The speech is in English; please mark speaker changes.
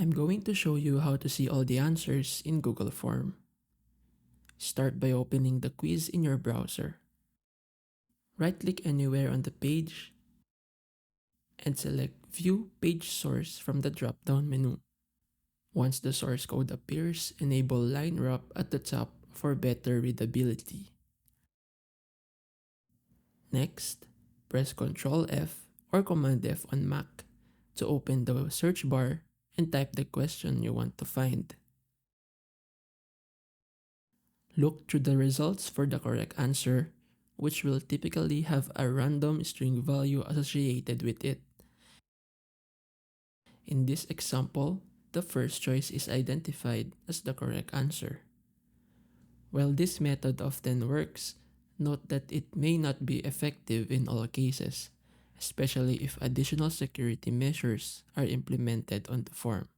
Speaker 1: I'm going to show you how to see all the answers in Google Form. Start by opening the quiz in your browser. Right-click anywhere on the page and select View Page Source from the drop-down menu. Once the source code appears, enable line wrap at the top for better readability. Next, press Ctrl F or Command F on Mac to open the search bar and type the question you want to find. Look through the results for the correct answer, which will typically have a random string value associated with it. In this example, the first choice is identified as the correct answer. While this method often works, note that it may not be effective in all cases, especially if additional security measures are implemented on the form.